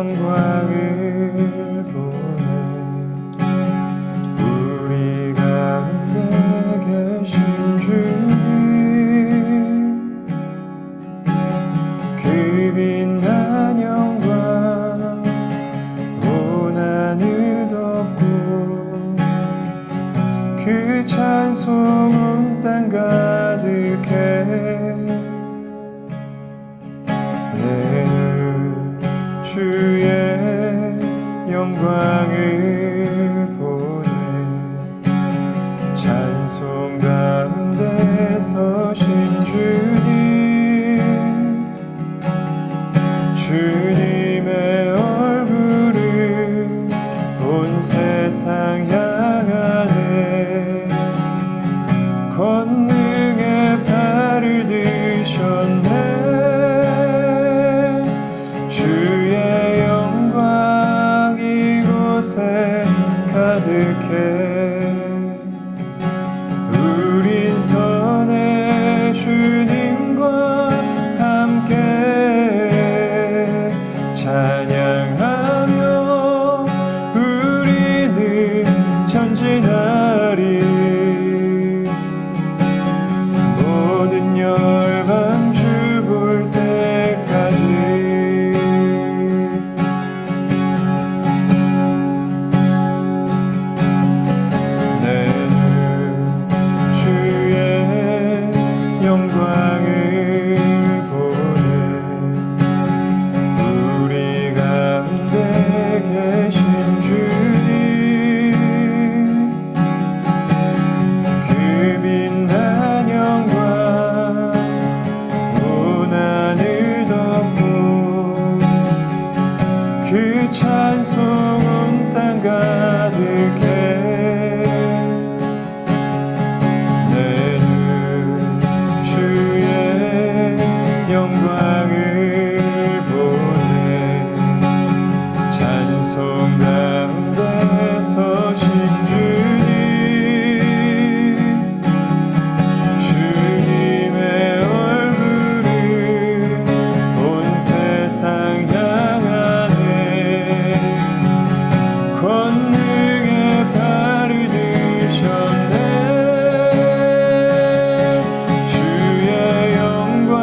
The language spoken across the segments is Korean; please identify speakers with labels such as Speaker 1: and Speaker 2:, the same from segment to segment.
Speaker 1: 영광을 보내 우리 가운데 계신 주님 그 빛난 영광 온 하늘 덮고 그 찬송은 땅 가득해 주의 영광을 보내 찬송 가운데 서신 주님의 얼굴을 온 세상 향하네 권능의 발을 드셨네 주의 영광 이곳에 가득해 우린 선의 주님과 함께 찬양하며 우리는 전진하리 모든 열방 주 볼 때까지 영광을 보내 우리 가운데 계신 주님 그 빛난 영광 온 하늘 덮고 그 찬송은 땅 가득해 영광을 보내 찬송 가운데 서신 주님의 얼굴을 온 세상 향하네 권능의 발을 드셨네 주의 영광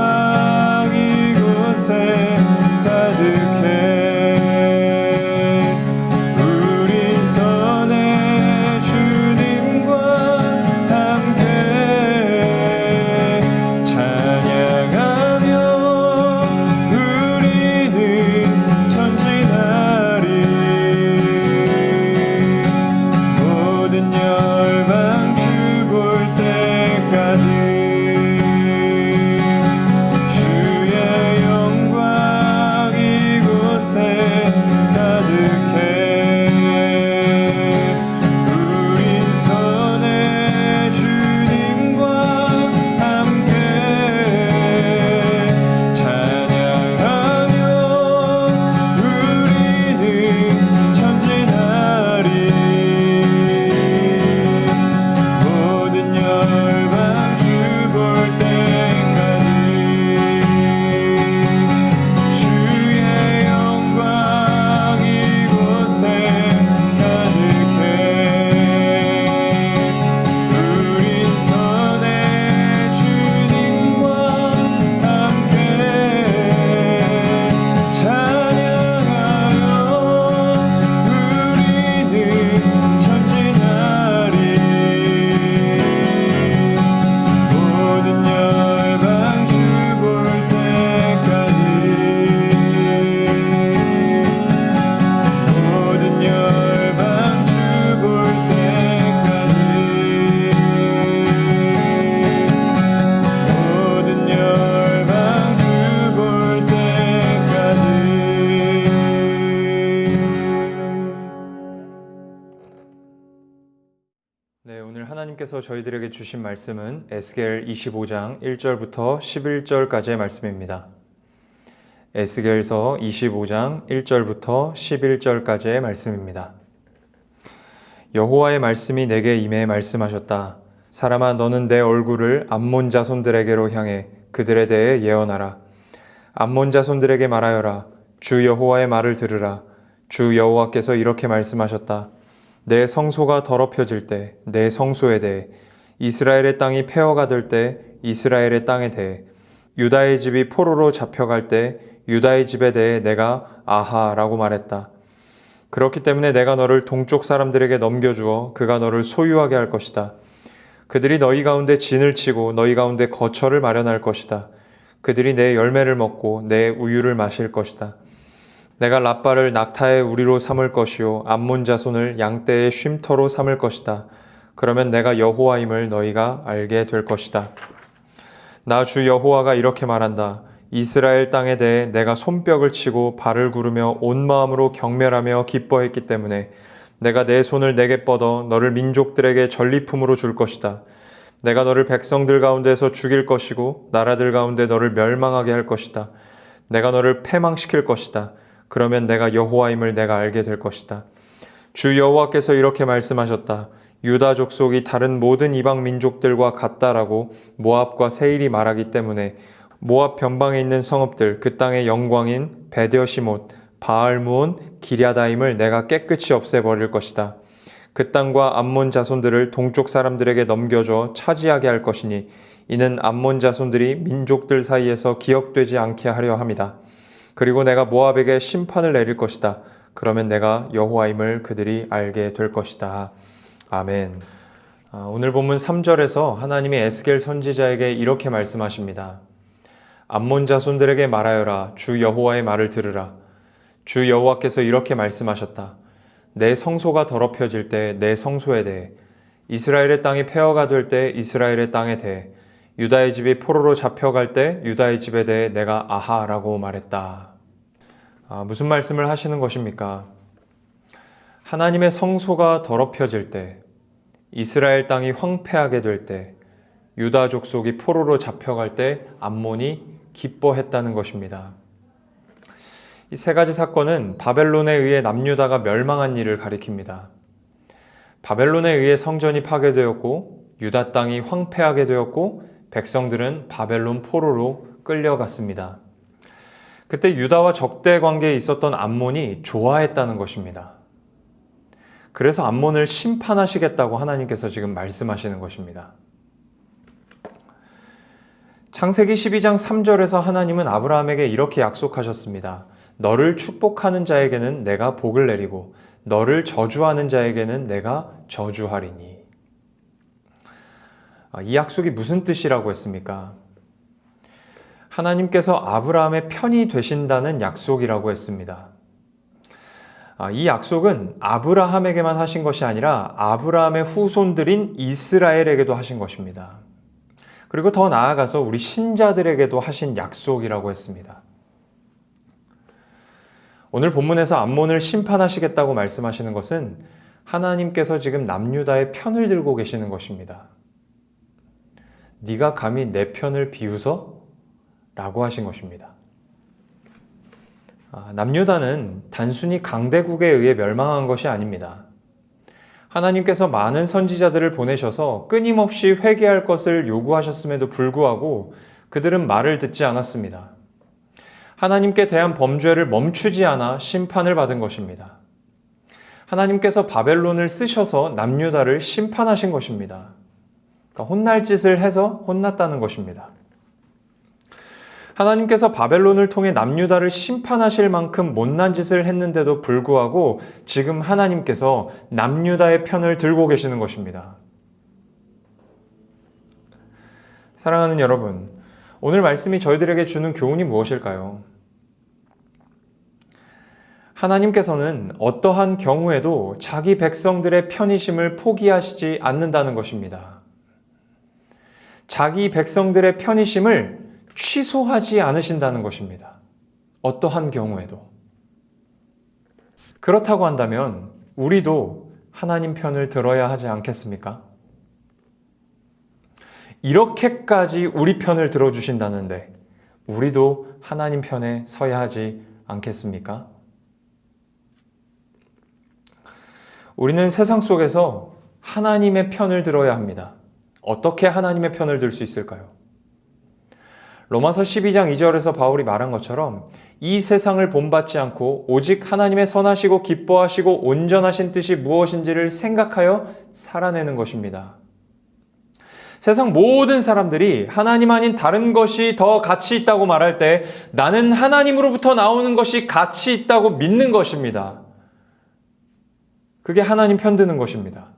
Speaker 1: 가득해 우리 선의 주님과 함께 찬양하며 우리는 전진하리 모든 열방 주 볼 때까지 오늘 하나님께서 저희들에게 주신 말씀은 에스겔 25장 1절부터 11절까지의 말씀입니다. 에스겔서 25장 1절부터 11절까지의 말씀입니다. 여호와의 말씀이 내게 임해 말씀하셨다. 사람아, 너는 내 얼굴을 암몬 자손들에게로 향해 그들에 대해 예언하라. 암몬 자손들에게 말하여라. 주 여호와의 말을 들으라. 주 여호와께서 이렇게 말씀하셨다. 내 성소가 더럽혀질 때 내 성소에 대해, 이스라엘의 땅이 폐허가 될 때 이스라엘의 땅에 대해, 유다의 집이 포로로 잡혀갈 때 유다의 집에 대해 내가 아하라고 말했다. 그렇기 때문에 내가 너를 동쪽 사람들에게 넘겨주어 그가 너를 소유하게 할 것이다. 그들이 너희 가운데 진을 치고 너희 가운데 거처를 마련할 것이다. 그들이 내 열매를 먹고 내 우유를 마실 것이다. 내가 랍바를 낙타의 우리로 삼을 것이요 암몬 자손을 양떼의 쉼터로 삼을 것이다. 그러면 내가 여호와임을 너희가 알게 될 것이다. 나 주 여호와가 이렇게 말한다. 이스라엘 땅에 대해 내가 손뼉을 치고 발을 구르며 온 마음으로 경멸하며 기뻐했기 때문에 내가 내 손을 내게 뻗어 너를 민족들에게 전리품으로 줄 것이다. 내가 너를 백성들 가운데서 죽일 것이고 나라들 가운데 너를 멸망하게 할 것이다. 내가 너를 패망시킬 것이다. 그러면 내가 여호와임을 내가 알게 될 것이다. 주 여호와께서 이렇게 말씀하셨다. 유다 족속이 다른 모든 이방 민족들과 같다라고 모압과 세일이 말하기 때문에 모압 변방에 있는 성읍들, 그 땅의 영광인 베데시못, 바알무온, 기랴다임을 내가 깨끗이 없애버릴 것이다. 그 땅과 암몬 자손들을 동쪽 사람들에게 넘겨줘 차지하게 할 것이니 이는 암몬 자손들이 민족들 사이에서 기억되지 않게 하려 함이다. 그리고 내가 모압에게 심판을 내릴 것이다. 그러면 내가 여호와임을 그들이 알게 될 것이다. 아멘. 오늘 본문 3절에서 하나님이 에스겔 선지자에게 이렇게 말씀하십니다. 암몬 자손들에게 말하여라. 주 여호와의 말을 들으라. 주 여호와께서 이렇게 말씀하셨다. 내 성소가 더럽혀질 때 내 성소에 대해, 이스라엘의 땅이 폐허가 될 때 이스라엘의 땅에 대해, 유다의 집이 포로로 잡혀갈 때 유다의 집에 대해 내가 아하라고 말했다. 무슨 말씀을 하시는 것입니까? 하나님의 성소가 더럽혀질 때, 이스라엘 땅이 황폐하게 될 때, 유다 족속이 포로로 잡혀갈 때 암몬이 기뻐했다는 것입니다. 이 세 가지 사건은 바벨론에 의해 남유다가 멸망한 일을 가리킵니다. 바벨론에 의해 성전이 파괴되었고 유다 땅이 황폐하게 되었고 백성들은 바벨론 포로로 끌려갔습니다. 그때 유다와 적대 관계에 있었던 암몬이 좋아했다는 것입니다. 그래서 암몬을 심판하시겠다고 하나님께서 지금 말씀하시는 것입니다. 창세기 12장 3절에서 하나님은 아브라함에게 이렇게 약속하셨습니다. 너를 축복하는 자에게는 내가 복을 내리고 너를 저주하는 자에게는 내가 저주하리니. 이 약속이 무슨 뜻이라고 했습니까? 하나님께서 아브라함의 편이 되신다는 약속이라고 했습니다. 이 약속은 아브라함에게만 하신 것이 아니라 아브라함의 후손들인 이스라엘에게도 하신 것입니다. 그리고 더 나아가서 우리 신자들에게도 하신 약속이라고 했습니다. 오늘 본문에서 암몬을 심판하시겠다고 말씀하시는 것은 하나님께서 지금 남유다의 편을 들고 계시는 것입니다. 네가 감히 내 편을 비웃어? 라고 하신 것입니다. 남유다는 단순히 강대국에 의해 멸망한 것이 아닙니다. 하나님께서 많은 선지자들을 보내셔서 끊임없이 회개할 것을 요구하셨음에도 불구하고 그들은 말을 듣지 않았습니다. 하나님께 대한 범죄를 멈추지 않아 심판을 받은 것입니다. 하나님께서 바벨론을 쓰셔서 남유다를 심판하신 것입니다. 그러니까 혼날 짓을 해서 혼났다는 것입니다. 하나님께서 바벨론을 통해 남유다를 심판하실 만큼 못난 짓을 했는데도 불구하고 지금 하나님께서 남유다의 편을 들고 계시는 것입니다. 사랑하는 여러분, 오늘 말씀이 저희들에게 주는 교훈이 무엇일까요? 하나님께서는 어떠한 경우에도 자기 백성들의 편의심을 포기하시지 않는다는 것입니다. 자기 백성들의 편의심을 취소하지 않으신다는 것입니다. 어떠한 경우에도. 그렇다고 한다면 우리도 하나님 편을 들어야 하지 않겠습니까? 이렇게까지 우리 편을 들어주신다는데 우리도 하나님 편에 서야 하지 않겠습니까? 우리는 세상 속에서 하나님의 편을 들어야 합니다. 어떻게 하나님의 편을 들 수 있을까요? 로마서 12장 2절에서 바울이 말한 것처럼 이 세상을 본받지 않고 오직 하나님의 선하시고 기뻐하시고 온전하신 뜻이 무엇인지를 생각하여 살아내는 것입니다. 세상 모든 사람들이 하나님 아닌 다른 것이 더 가치 있다고 말할 때 나는 하나님으로부터 나오는 것이 가치 있다고 믿는 것입니다. 그게 하나님 편드는 것입니다.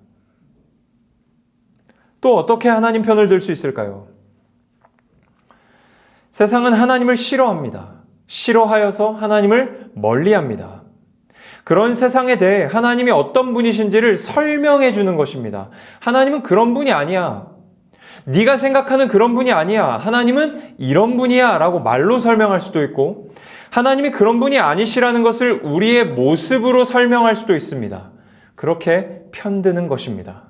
Speaker 1: 또 어떻게 하나님 편을 들 수 있을까요? 세상은 하나님을 싫어합니다. 싫어하여서 하나님을 멀리합니다. 그런 세상에 대해 하나님이 어떤 분이신지를 설명해 주는 것입니다. 하나님은 그런 분이 아니야. 네가 생각하는 그런 분이 아니야. 하나님은 이런 분이야 라고 말로 설명할 수도 있고, 하나님이 그런 분이 아니시라는 것을 우리의 모습으로 설명할 수도 있습니다. 그렇게 편드는 것입니다.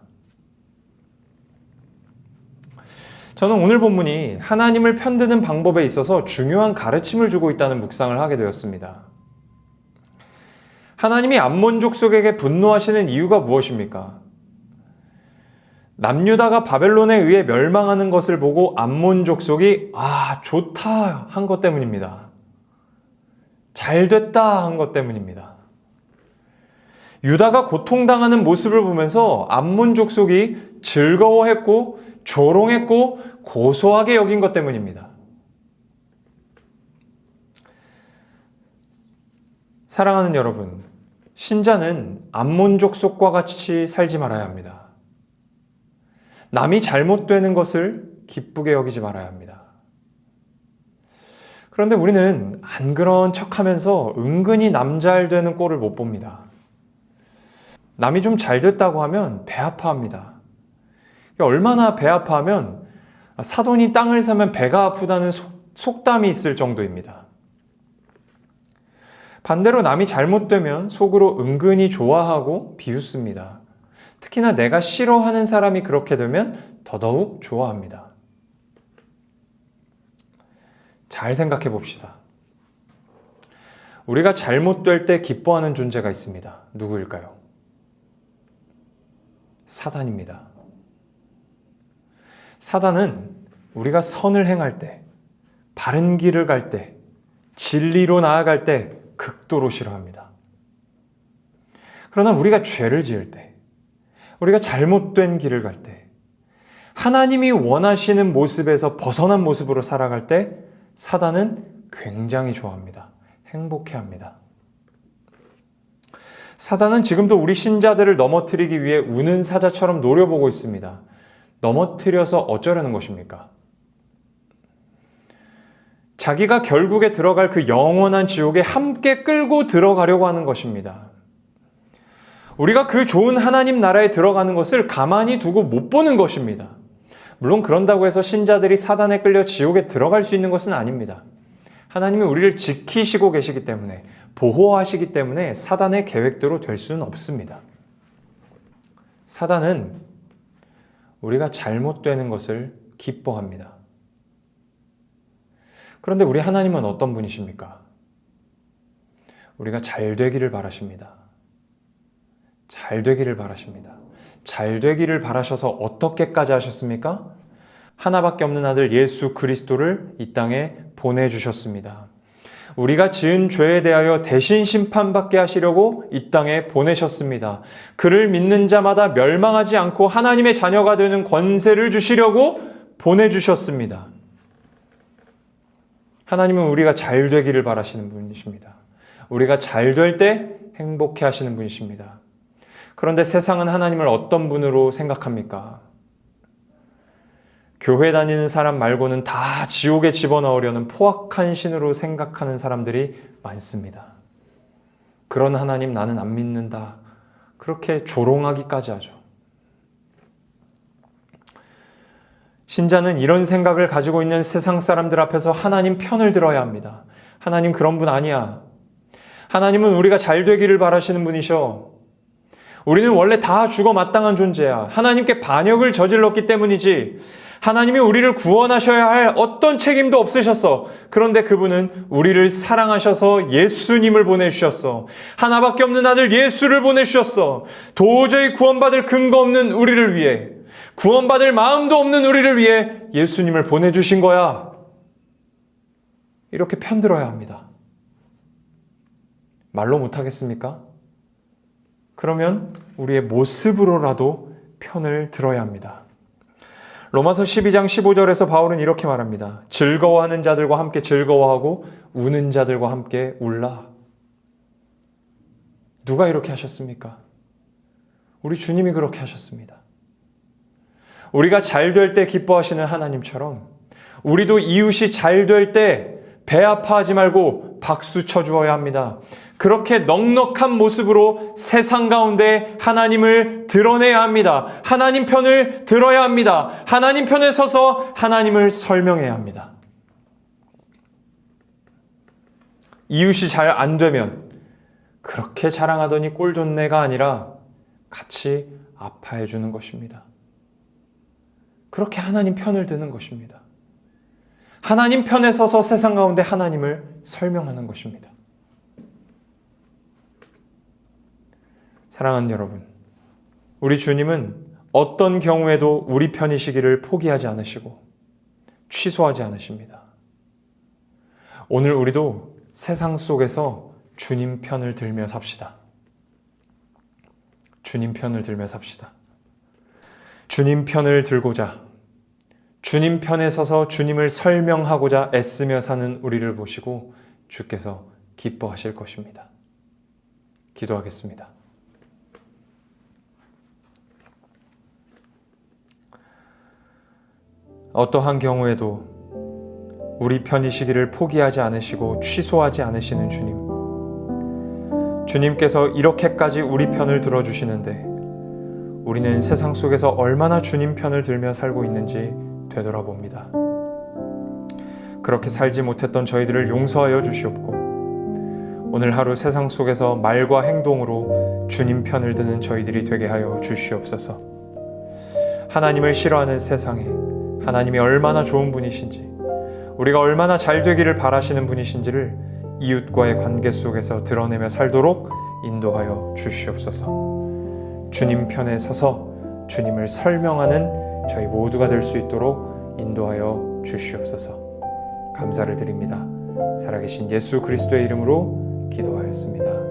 Speaker 1: 저는 오늘 본문이 하나님을 편드는 방법에 있어서 중요한 가르침을 주고 있다는 묵상을 하게 되었습니다. 하나님이 암몬 족속에게 분노하시는 이유가 무엇입니까? 남유다가 바벨론에 의해 멸망하는 것을 보고 암몬 족속이 좋다 한 것 때문입니다. 잘 됐다 한 것 때문입니다. 유다가 고통당하는 모습을 보면서 암몬 족속이 즐거워했고 조롱했고 고소하게 여긴 것 때문입니다. 사랑하는 여러분, 신자는 암몬 족속과 같이 살지 말아야 합니다. 남이 잘못되는 것을 기쁘게 여기지 말아야 합니다. 그런데 우리는 안 그런 척하면서 은근히 남 잘 되는 꼴을 못 봅니다. 남이 좀 잘 됐다고 하면 배 아파합니다. 얼마나 배 아파하면 사돈이 땅을 사면 배가 아프다는 속담이 있을 정도입니다. 반대로 남이 잘못되면 속으로 은근히 좋아하고 비웃습니다. 특히나 내가 싫어하는 사람이 그렇게 되면 더더욱 좋아합니다. 잘 생각해 봅시다. 우리가 잘못될 때 기뻐하는 존재가 있습니다. 누구일까요? 사단입니다. 사단은 우리가 선을 행할 때, 바른 길을 갈 때, 진리로 나아갈 때 극도로 싫어합니다. 그러나 우리가 죄를 지을 때, 우리가 잘못된 길을 갈 때, 하나님이 원하시는 모습에서 벗어난 모습으로 살아갈 때 사단은 굉장히 좋아합니다. 행복해합니다. 사단은 지금도 우리 신자들을 넘어뜨리기 위해 우는 사자처럼 노려보고 있습니다. 넘어뜨려서 어쩌려는 것입니까? 자기가 결국에 들어갈 그 영원한 지옥에 함께 끌고 들어가려고 하는 것입니다. 우리가 그 좋은 하나님 나라에 들어가는 것을 가만히 두고 못 보는 것입니다. 물론 그런다고 해서 신자들이 사단에 끌려 지옥에 들어갈 수 있는 것은 아닙니다. 하나님이 우리를 지키시고 계시기 때문에, 보호하시기 때문에 사단의 계획대로 될 수는 없습니다. 사단은 우리가 잘못되는 것을 기뻐합니다. 그런데 우리 하나님은 어떤 분이십니까? 우리가 잘 되기를 바라십니다. 잘 되기를 바라십니다. 잘 되기를 바라셔서 어떻게까지 하셨습니까? 하나밖에 없는 아들 예수 그리스도를 이 땅에 보내주셨습니다. 우리가 지은 죄에 대하여 대신 심판받게 하시려고 이 땅에 보내셨습니다. 그를 믿는 자마다 멸망하지 않고 하나님의 자녀가 되는 권세를 주시려고 보내주셨습니다. 하나님은 우리가 잘 되기를 바라시는 분이십니다. 우리가 잘 될 때 행복해 하시는 분이십니다. 그런데 세상은 하나님을 어떤 분으로 생각합니까? 교회 다니는 사람 말고는 다 지옥에 집어넣으려는 포악한 신으로 생각하는 사람들이 많습니다. 그런 하나님 나는 안 믿는다. 그렇게 조롱하기까지 하죠. 신자는 이런 생각을 가지고 있는 세상 사람들 앞에서 하나님 편을 들어야 합니다. 하나님 그런 분 아니야. 하나님은 우리가 잘 되기를 바라시는 분이셔. 우리는 원래 다 죽어 마땅한 존재야. 하나님께 반역을 저질렀기 때문이지. 하나님이 우리를 구원하셔야 할 어떤 책임도 없으셨어. 그런데 그분은 우리를 사랑하셔서 예수님을 보내주셨어. 하나밖에 없는 아들 예수를 보내주셨어. 도저히 구원받을 근거 없는 우리를 위해, 구원받을 마음도 없는 우리를 위해 예수님을 보내주신 거야. 이렇게 편들어야 합니다. 말로 못하겠습니까? 그러면 우리의 모습으로라도 편을 들어야 합니다. 로마서 12장 15절에서 바울은 이렇게 말합니다. 즐거워하는 자들과 함께 즐거워하고 우는 자들과 함께 울라. 누가 이렇게 하셨습니까? 우리 주님이 그렇게 하셨습니다. 우리가 잘 될 때 기뻐하시는 하나님처럼 우리도 이웃이 잘 될 때 배 아파하지 말고 박수 쳐주어야 합니다. 그렇게 넉넉한 모습으로 세상 가운데 하나님을 드러내야 합니다. 하나님 편을 들어야 합니다. 하나님 편에 서서 하나님을 설명해야 합니다. 이웃이 잘 안 되면 그렇게 자랑하더니 꼴 좋네가 아니라 같이 아파해 주는 것입니다. 그렇게 하나님 편을 드는 것입니다. 하나님 편에 서서 세상 가운데 하나님을 설명하는 것입니다. 사랑하는 여러분, 우리 주님은 어떤 경우에도 우리 편이시기를 포기하지 않으시고 취소하지 않으십니다. 오늘 우리도 세상 속에서 주님 편을 들며 삽시다. 주님 편을 들며 삽시다. 주님 편을 들고자, 주님 편에 서서 주님을 설명하고자 애쓰며 사는 우리를 보시고 주께서 기뻐하실 것입니다. 기도하겠습니다. 어떠한 경우에도 우리 편이시기를 포기하지 않으시고 취소하지 않으시는 주님, 주님께서 이렇게까지 우리 편을 들어주시는데 우리는 세상 속에서 얼마나 주님 편을 들며 살고 있는지 되돌아봅니다. 그렇게 살지 못했던 저희들을 용서하여 주시옵고 오늘 하루 세상 속에서 말과 행동으로 주님 편을 드는 저희들이 되게 하여 주시옵소서. 하나님을 싫어하는 세상에 하나님이 얼마나 좋은 분이신지, 우리가 얼마나 잘 되기를 바라시는 분이신지를 이웃과의 관계 속에서 드러내며 살도록 인도하여 주시옵소서. 주님 편에 서서 주님을 설명하는 저희 모두가 될 수 있도록 인도하여 주시옵소서. 감사를 드립니다. 살아계신 예수 그리스도의 이름으로 기도하였습니다.